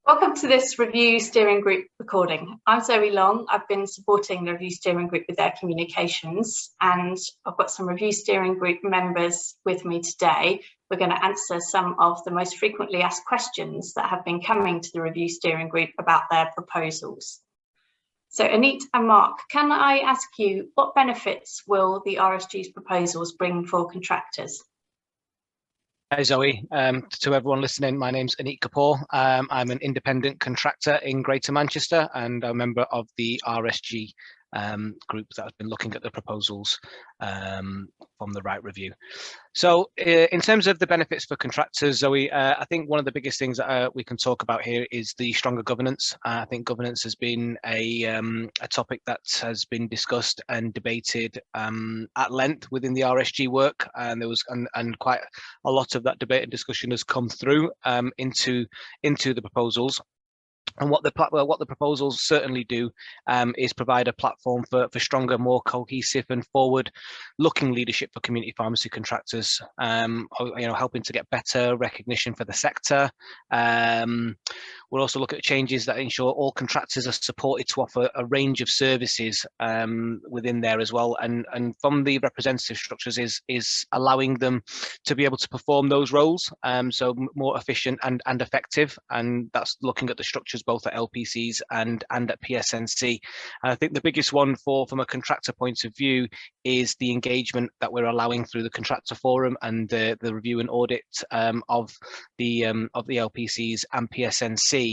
Welcome to this Review Steering Group recording. I'm Zoe Long. I've been supporting the Review Steering Group with their communications, and I've got some Review Steering Group members with me today. We're going to answer some of the most frequently asked questions that have been coming to the Review Steering Group about their proposals. So Aneet and Mark, can I ask you, what benefits will the RSG's proposals bring for contractors? Hi Zoe, to everyone listening, my name's Aneet Kapoor. I'm an independent contractor in Greater Manchester and a member of the RSG group that has been looking at the proposals from the Right Review. So in terms of the benefits for contractors, Zoe, I think one of the biggest things that we can talk about here is the stronger governance. I think governance has been a topic that has been discussed and debated at length within the RSG work, and there was and quite a lot of that debate and discussion has come through into the proposals. And what the proposals certainly do is provide a platform for stronger, more cohesive and forward-looking leadership for community pharmacy contractors. Helping to get better recognition for the sector. We'll also look at changes that ensure all contractors are supported to offer a range of services within there as well. And from the representative structures is allowing them to be able to perform those roles, so more efficient and effective. And that's looking at the structures both at LPCs and at PSNC. And I think the biggest one from a contractor point of view is the engagement that we're allowing through the contractor forum and the review and audit of the LPCs and PSNC.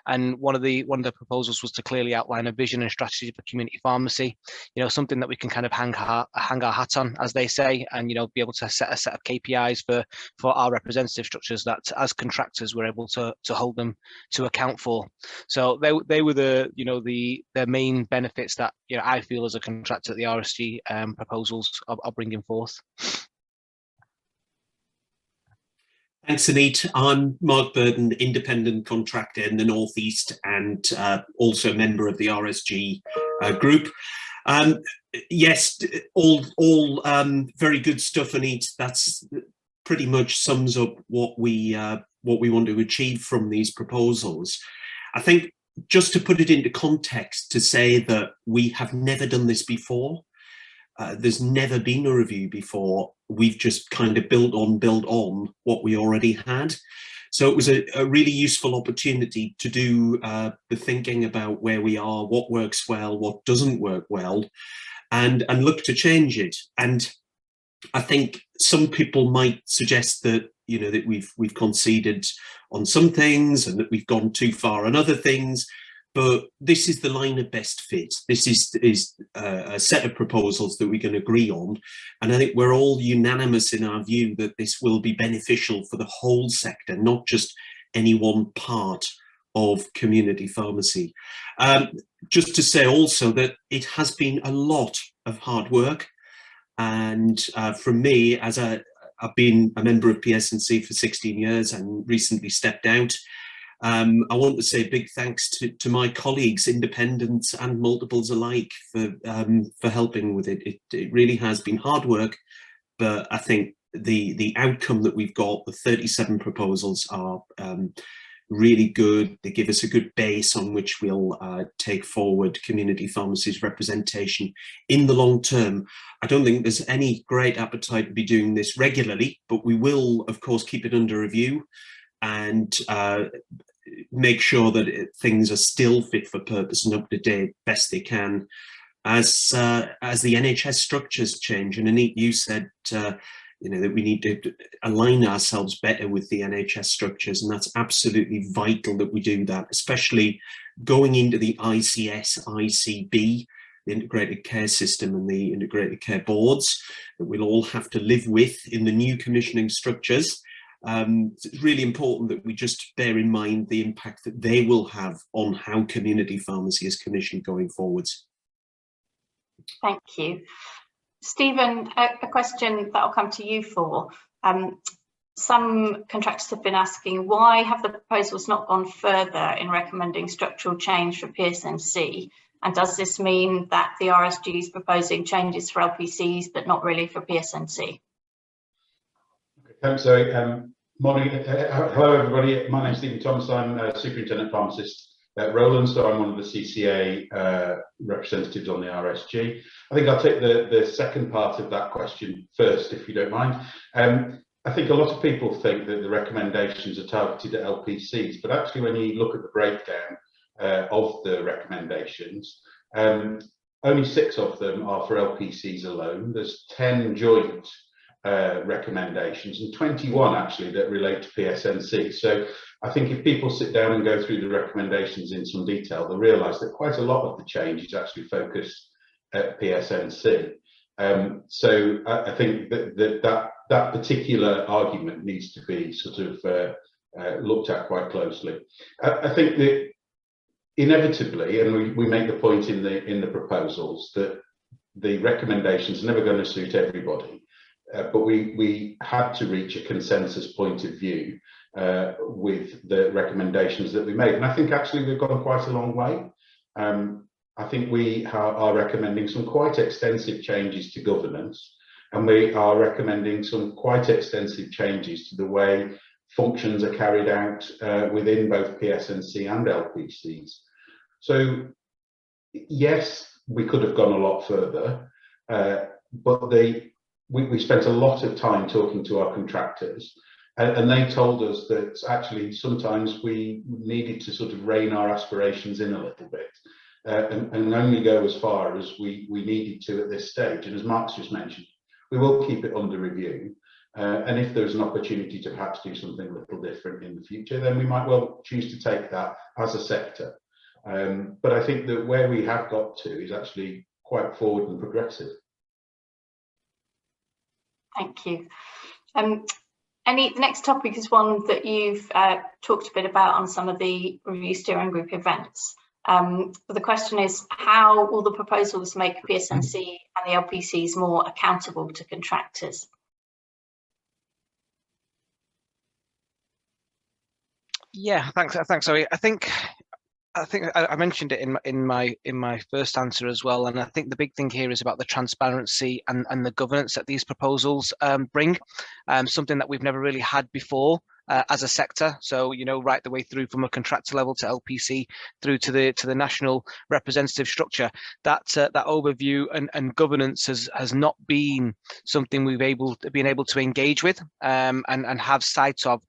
And one of the proposals was to clearly outline a vision and strategy for community pharmacy. Something that we can kind of hang our hat on, as they say, and be able to set a set of KPIs for our representative structures that as contractors we're able to hold them to account for. So they were the main benefits that I feel as a contractor that the RSG proposals are bringing forth. Thanks, Aneet. I'm Mark Burdon, independent contractor in the North East and also member of the RSG group. Yes, all very good stuff, Aneet. That's pretty much sums up what we want to achieve from these proposals. I think just to put it into context, to say that we have never done this before. There's never been a review before. We've just kind of built on what we already had. So it was a really useful opportunity to do the thinking about where we are, what works well, what doesn't work well, and look to change it. And I think some people might suggest that that we've conceded on some things and that we've gone too far on other things. But this is the line of best fit. This is a set of proposals that we can agree on. And I think we're all unanimous in our view that this will be beneficial for the whole sector, not just any one part of community pharmacy. Just to say also that it has been a lot of hard work. And from me, as I've been a member of PSNC for 16 years and recently stepped out, I want to say big thanks to my colleagues, independents and multiples alike, for helping with it. It really has been hard work, but I think the outcome that we've got, the 37 proposals, are really good. They give us a good base on which we'll take forward community pharmacies representation in the long term. I don't think there's any great appetite to be doing this regularly, but we will, of course, keep it under review and make sure that things are still fit for purpose and up to date best they can as the NHS structures change. And Aneet, you said that we need to align ourselves better with the NHS structures, and that's absolutely vital that we do that, especially going into the ICS, ICB, the integrated care system and the integrated care boards that we'll all have to live with in the new commissioning structures. It's really important that we just bear in mind the impact that they will have on how community pharmacy is commissioned going forwards. Thank you. Stephen, a question that I'll come to you for. Some contractors have been asking, why have the proposals not gone further in recommending structural change for PSNC? And does this mean that the RSG is proposing changes for LPCs, but not really for PSNC? Thanks, Zoe. Morning. Hello, everybody. My name's Stephen Thomas. I'm a Superintendent Pharmacist at Roland, so I'm one of the CCA representatives on the RSG. I think I'll take the second part of that question first, if you don't mind. I think a lot of people think that the recommendations are targeted at LPCs, but actually when you look at the breakdown of the recommendations, only 6 of them are for LPCs alone. There's 10 joint recommendations and 21 actually that relate to PSNC. So I think if people sit down and go through the recommendations in some detail, they'll realise that quite a lot of the change is actually focused at PSNC. So I think that particular argument needs to be sort of looked at quite closely. I think that inevitably, and we make the point in the proposals, that the recommendations are never going to suit everybody. But we had to reach a consensus point of view with the recommendations that we made. And I think actually we've gone quite a long way. I think we are recommending some quite extensive changes to governance, and we are recommending some quite extensive changes to the way functions are carried out within both PSNC and LPCs. So yes, we could have gone a lot further, but we spent a lot of time talking to our contractors, and they told us that actually sometimes we needed to sort of rein our aspirations in a little bit and only go as far as we needed to at this stage. And as Mark's just mentioned, we will keep it under review. And if there's an opportunity to perhaps do something a little different in the future, then we might well choose to take that as a sector. But I think that where we have got to is actually quite forward and progressive. Thank you. Aneet, the next topic is one that you've talked a bit about on some of the review steering group events. But the question is, how will the proposals make PSNC and the LPCs more accountable to contractors? Yeah, thanks, Zoe. I think I mentioned it in my first answer as well, and I think the big thing here is about the transparency and the governance that these proposals bring, something that we've never really had before as a sector. So right the way through from a contractor level to LPC through to the national representative structure, that overview and governance has not been something we've been able to engage with and have sight of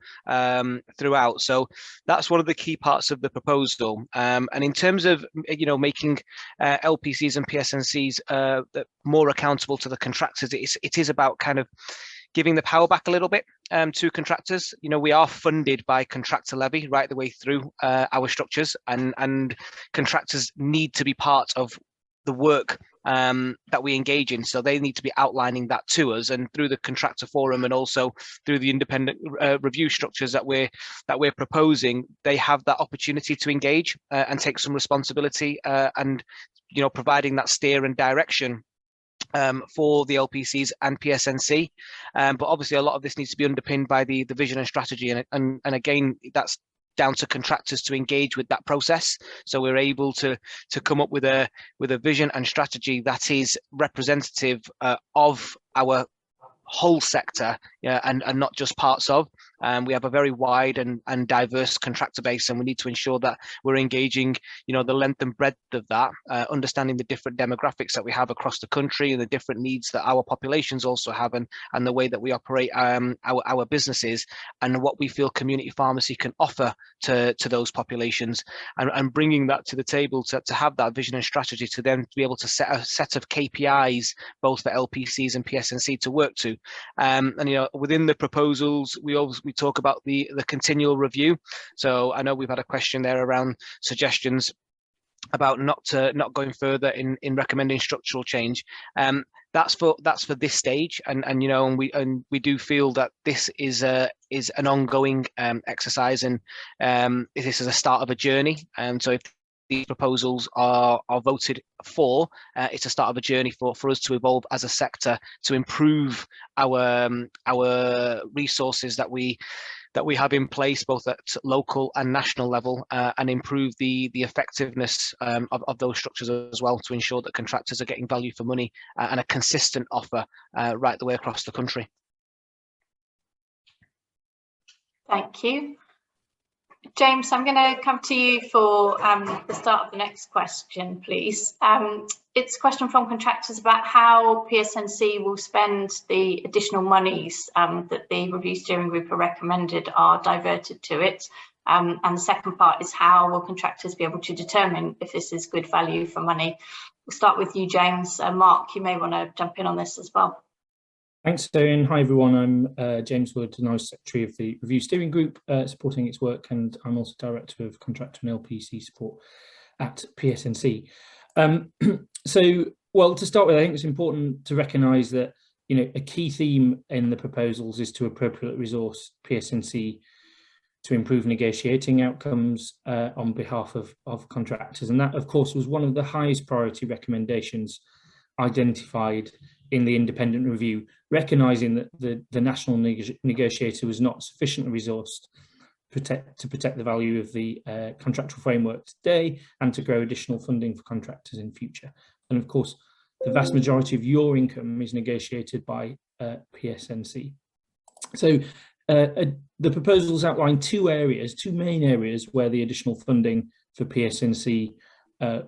throughout. So that's one of the key parts of the proposal. And in terms of making LPCs and PSNCs more accountable to the contractors, it is about kind of giving the power back a little bit to contractors. We are funded by contractor levy right the way through our structures, and contractors need to be part of the work that we engage in. So they need to be outlining that to us, and through the contractor forum and also through the independent review structures that we're proposing, they have that opportunity to engage and take some responsibility and providing that steer and direction for the LPCs and PSNC, but obviously a lot of this needs to be underpinned by the vision and strategy, and again that's down to contractors to engage with that process. So we're able to come up with a vision and strategy that is representative of our whole sector, and not just parts of. We have a very wide and diverse contractor base, and we need to ensure that we're engaging, the length and breadth of that, understanding the different demographics that we have across the country and the different needs that our populations also have, and the way that we operate our businesses, and what we feel community pharmacy can offer to those populations, and bringing that to the table to have that vision and strategy to then be able to set a set of KPIs both for LPCs and PSNC to work to. And within the proposals, we talk about the continual review. So I know we've had a question there around suggestions about not going further in recommending structural change. That's for this stage, and we do feel that this is an ongoing exercise, and this is a start of a journey. And so if these proposals are voted for, it's a start of a journey for us to evolve as a sector, to improve our resources that we have in place both at local and national level, and improve the effectiveness of those structures as well, to ensure that contractors are getting value for money and a consistent offer right the way across the country. Thank you. James, I'm going to come to you for the start of the next question, please. It's a question from contractors about how PSNC will spend the additional monies that the review steering group are recommended are diverted to it. And the second part is how will contractors be able to determine if this is good value for money? We'll start with you, James. Mark, you may want to jump in on this as well. Thanks, Darren. Hi, everyone. I'm James Wood, and I was Secretary of the Review Steering Group, supporting its work, and I'm also Director of Contractor and LPC support at PSNC. Well, to start with, I think it's important to recognise that, you know, a key theme in the proposals is to appropriately resource PSNC to improve negotiating outcomes on behalf of contractors, and that, of course, was one of the highest priority recommendations identified in the independent review, recognising that the national negotiator was not sufficiently resourced to protect the value of the contractual framework today and to grow additional funding for contractors in future. And of course, the vast majority of your income is negotiated by PSNC. So the proposals outline two main areas where the additional funding for PSNC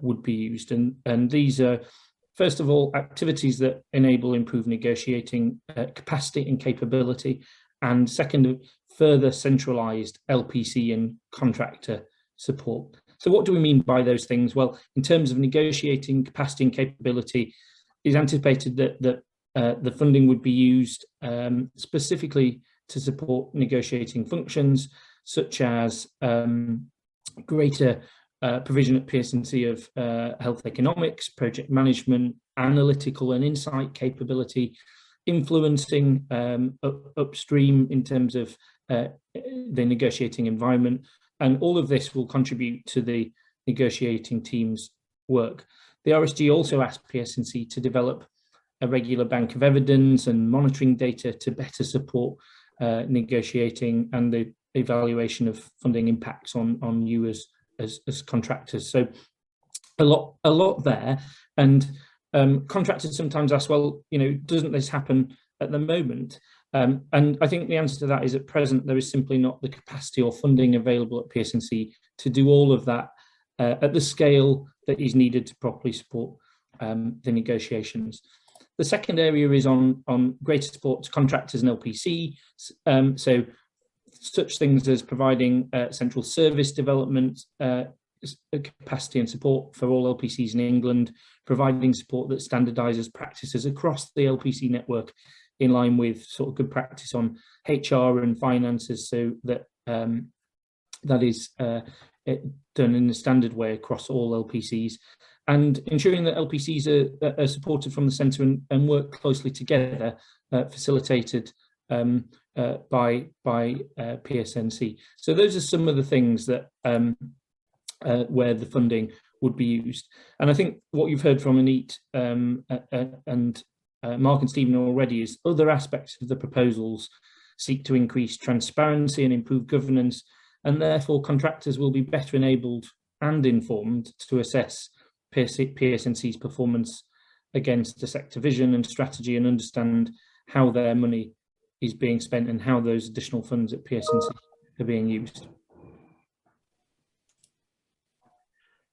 would be used. And these are, first of all, activities that enable improved negotiating capacity and capability, and second, further centralised LPC and contractor support. So what do we mean by those things? Well, in terms of negotiating capacity and capability, it's anticipated that the funding would be used specifically to support negotiating functions, such as greater provision at PSNC of health economics, project management, analytical and insight capability, influencing upstream in terms of the negotiating environment, and all of this will contribute to the negotiating team's work. The RSG also asked PSNC to develop a regular bank of evidence and monitoring data to better support negotiating and the evaluation of funding impacts on you as contractors. So a lot there, and contractors sometimes ask, well, you know, doesn't this happen at the moment? And I think the answer to that is at present there is simply not the capacity or funding available at PSNC to do all of that at the scale that is needed to properly support the negotiations. The second area is on greater support to contractors and LPC, so such things as providing central service development, capacity and support for all LPCs in England, providing support that standardises practices across the LPC network in line with sort of good practice on HR and finances, so that that is done in a standard way across all LPCs, and ensuring that LPCs are supported from the centre and work closely together, facilitated by PSNC. So those are some of the things that where the funding would be used. And I think what you've heard from Aneet and Mark and Stephen already is other aspects of the proposals seek to increase transparency and improve governance, and therefore contractors will be better enabled and informed to assess PSNC's performance against the sector vision and strategy, and understand how their money is being spent and how those additional funds at PSNC are being used.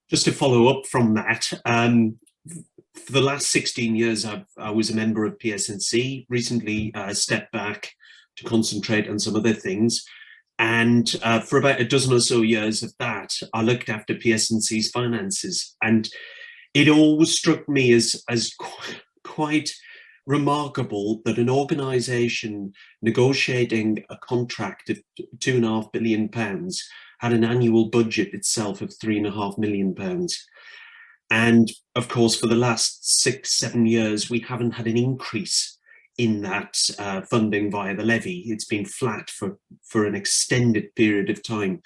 Just to follow up from that, for the last 16 years, I was a member of PSNC, recently stepped back to concentrate on some other things. And for about a dozen or so years of that, I looked after PSNC's finances. And it always struck me as quite remarkable that an organisation negotiating a contract of £2.5 billion had an annual budget itself of £3.5 million. And of course, for the last 6-7 years, we haven't had an increase in that funding via the levy. It's been flat for an extended period of time.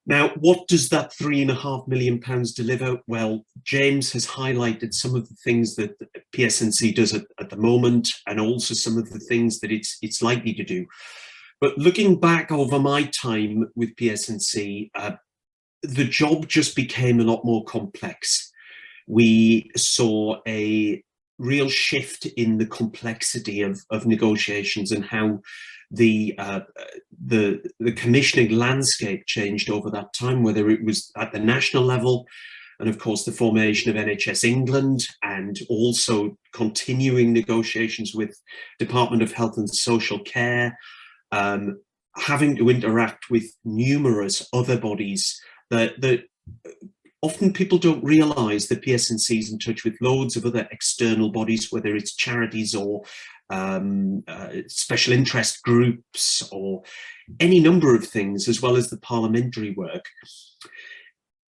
Now, what does that £3.5 million deliver? Well, James has highlighted some of the things that PSNC does at the moment, and also some of the things that it's likely to do. But looking back over my time with PSNC, the job just became a lot more complex. We saw a real shift in the complexity of negotiations and how the commissioning landscape changed over that time, whether it was at the national level, and of course the formation of NHS England, and also continuing negotiations with Department of Health and Social Care, having to interact with numerous other bodies that often people don't realise that PSNC is in touch with loads of other external bodies, whether it's charities or special interest groups or any number of things, as well as the parliamentary work.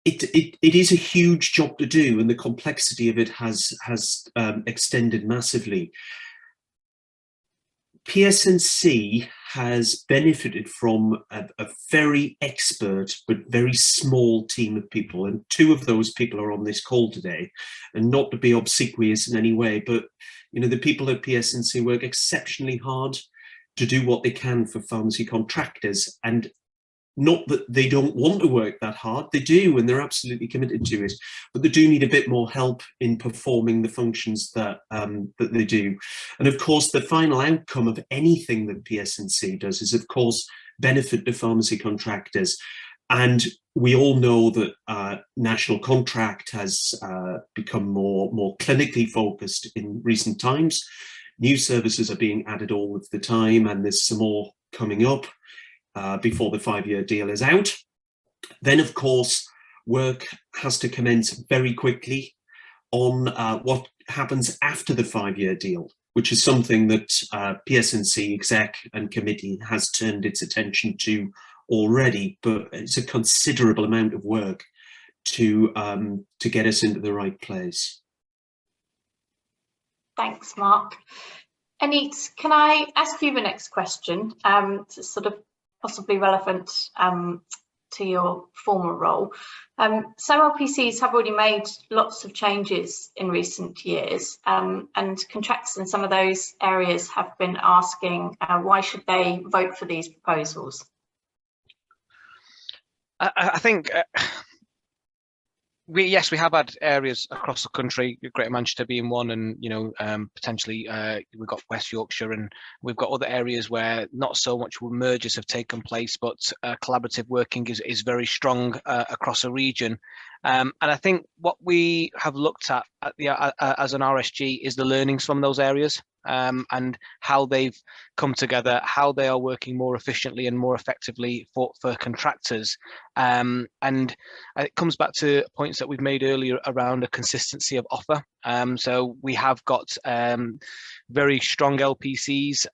It is a huge job to do, and the complexity of it has extended massively. PSNC has benefited from a very expert but very small team of people, and two of those people are on this call today. And not to be obsequious in any way, but you know, the people at PSNC work exceptionally hard to do what they can for pharmacy contractors, and not that they don't want to work that hard, they do, and they're absolutely committed to it, but they do need a bit more help in performing the functions that that they do. And of course, the final outcome of anything that PSNC does is, of course, benefit the pharmacy contractors. And we all know that national contract has become more clinically focused in recent times. New services are being added all of the time, and there's some more coming up before the 5-year deal is out. Then, of course, work has to commence very quickly on what happens after the 5-year deal, which is something that PSNC exec and committee has turned its attention to already, but it's a considerable amount of work to get us into the right place. Thanks, Mark. Aneet, can I ask you the next question? It's sort of possibly relevant to your former role. Some LPCs have already made lots of changes in recent years, and contractors in some of those areas have been asking why should they vote for these proposals? I think we have had areas across the country, Greater Manchester being one, and you know, potentially we've got West Yorkshire, and we've got other areas where not so much mergers have taken place, but collaborative working is very strong across a region. And I think what we have looked at as an RSG is the learnings from those areas, and how they've come together, how they are working more efficiently and more effectively for contractors. And it comes back to points that we've made earlier around a consistency of offer. So we have got very strong LPCs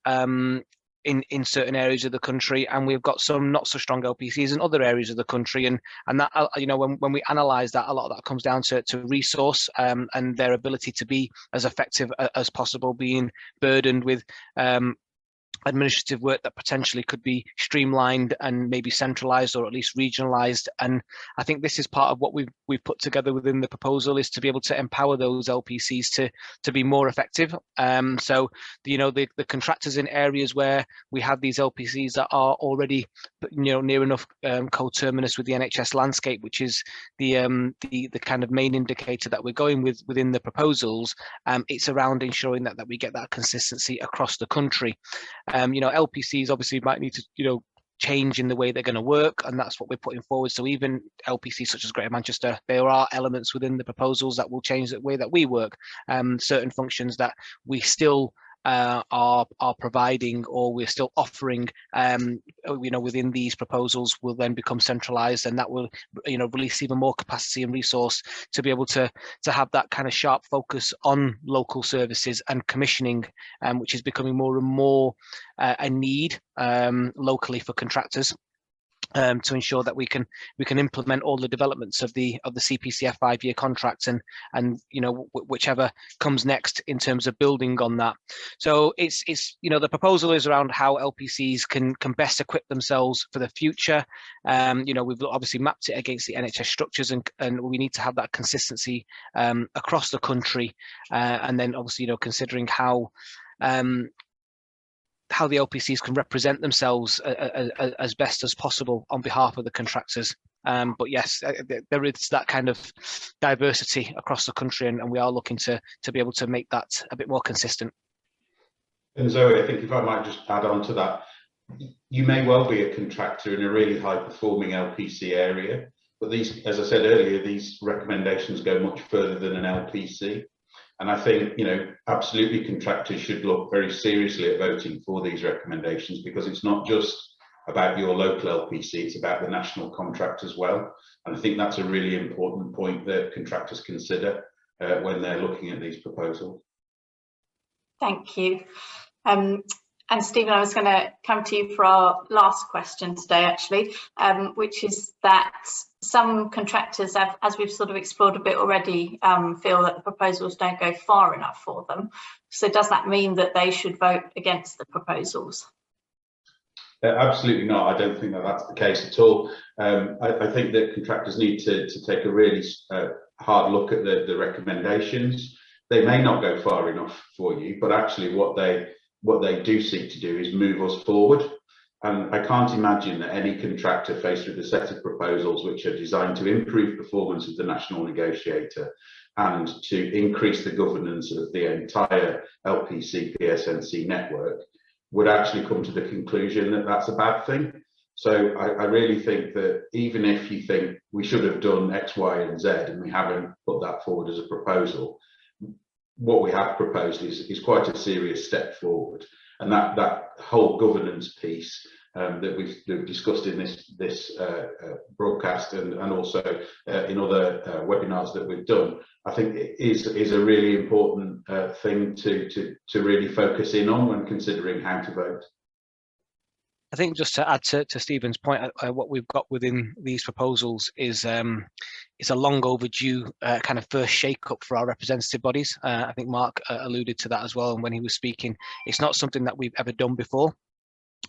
in certain areas of the country, and we've got some not so strong LPCs in other areas of the country, and that, you know, when we analyze that, a lot of that comes down to resource and their ability to be as effective as possible, being burdened with administrative work that potentially could be streamlined and maybe centralized or at least regionalized. And I think this is part of what we've put together within the proposal, is to be able to empower those LPCs to be more effective. So you know, the contractors in areas where we have these LPCs that are already, you know, near enough coterminous with the NHS landscape, which is the kind of main indicator that we're going with within the proposals. It's around ensuring that we get that consistency across the country. You know, LPCs obviously might need to, you know, change in the way they're going to work, and that's what we're putting forward. So even LPCs such as Greater Manchester, there are elements within the proposals that will change the way that we work. Certain functions that we still are providing, or we're still offering, you know, within these proposals will then become centralized, and that will, you know, release even more capacity and resource to be able to have that kind of sharp focus on local services and commissioning, which is becoming more and more a need locally for contractors. To ensure that we can implement all the developments of the CPCF 5-year contracts and you know, whichever comes next in terms of building on that. So it's you know, the proposal is around how LPCs can best equip themselves for the future. You know, we've obviously mapped it against the NHS structures, and we need to have that consistency across the country, and then obviously, you know, considering how the LPCs can represent themselves as best as possible on behalf of the contractors. But yes, there is that kind of diversity across the country, and we are looking to be able to make that a bit more consistent. And Zoe, I think if I might just add on to that, you may well be a contractor in a really high performing LPC area, but these, as I said earlier, these recommendations go much further than an LPC. And I think, you know, absolutely contractors should look very seriously at voting for these recommendations, because it's not just about your local LPC, it's about the national contract as well. And I think that's a really important point that contractors consider when they're looking at these proposals. Thank you. And Stephen, I was going to come to you for our last question today, actually, which is that some contractors have, as we've sort of explored a bit already, feel that the proposals don't go far enough for them. So does that mean that they should vote against the proposals? Absolutely not. I don't think that that's the case at all. I think that contractors need to take a really hard look at the recommendations. They may not go far enough for you, but actually what they do seek to do is move us forward. And I can't imagine that any contractor faced with a set of proposals which are designed to improve performance of the national negotiator and to increase the governance of the entire LPC PSNC network would actually come to the conclusion that that's a bad thing. So I really think that even if you think we should have done X, Y, and Z, and we haven't put that forward as a proposal, what we have proposed is quite a serious step forward. And that whole governance piece that we've discussed in this broadcast and also in other webinars that we've done, I think is a really important thing to really focus in on when considering how to vote. I think just to add to Stephen's point, what we've got within these proposals is a long overdue kind of first shake-up for our representative bodies. I think Mark alluded to that as well, and when he was speaking, it's not something that we've ever done before,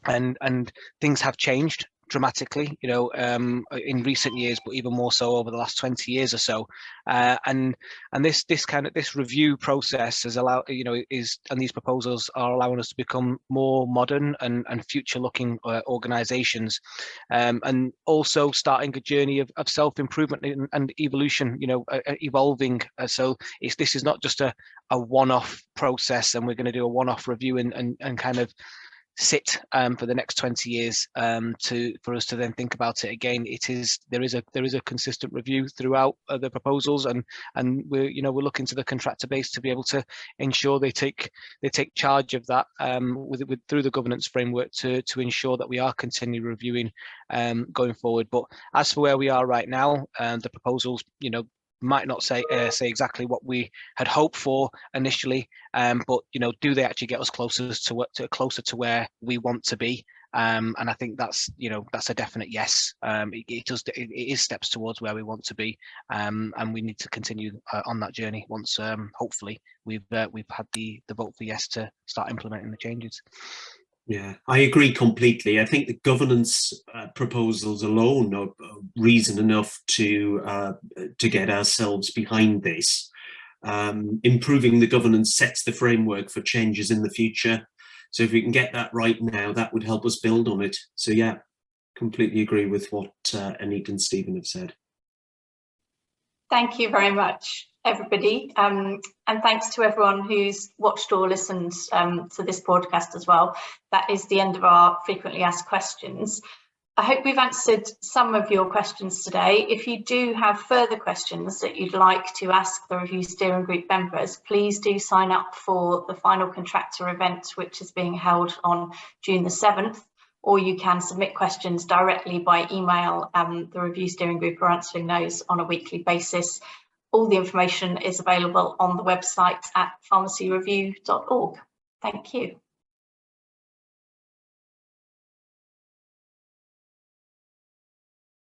and things have changed dramatically, you know, in recent years, but even more so over the last 20 years or so. And this review process has allowed, you know, and these proposals are allowing us to become more modern and future-looking organisations, and also starting a journey of self-improvement and evolution, you know, evolving. So this is not just a one-off process, and we're going to do a one-off review and kind of sit for the next 20 years for us to then think about it again. There is a consistent review throughout the proposals, and we're looking to the contractor base to be able to ensure they take charge of that through the governance framework to ensure that we are continually reviewing going forward. But as for where we are right now, the proposals, you know, might not say exactly what we had hoped for initially, but you know, do they actually get us closer to where we want to be? And I think that's a definite yes. It is steps towards where we want to be, and we need to continue on that journey once hopefully we've had the vote for yes to start implementing the changes. Yeah, I agree completely. I think the governance proposals alone are reason enough to get ourselves behind this. Improving the governance sets the framework for changes in the future. So if we can get that right now, that would help us build on it. So yeah, completely agree with what Aneet and Stephen have said. Thank you very much, everybody. And thanks to everyone who's watched or listened to this broadcast as well. That is the end of our frequently asked questions. I hope we've answered some of your questions today. If you do have further questions that you'd like to ask the Review Steering Group members, please do sign up for the final contractor event, which is being held on June the 7th. Or you can submit questions directly by email. The Review Steering Group are answering those on a weekly basis. All the information is available on the website at pharmacyreview.org. Thank you.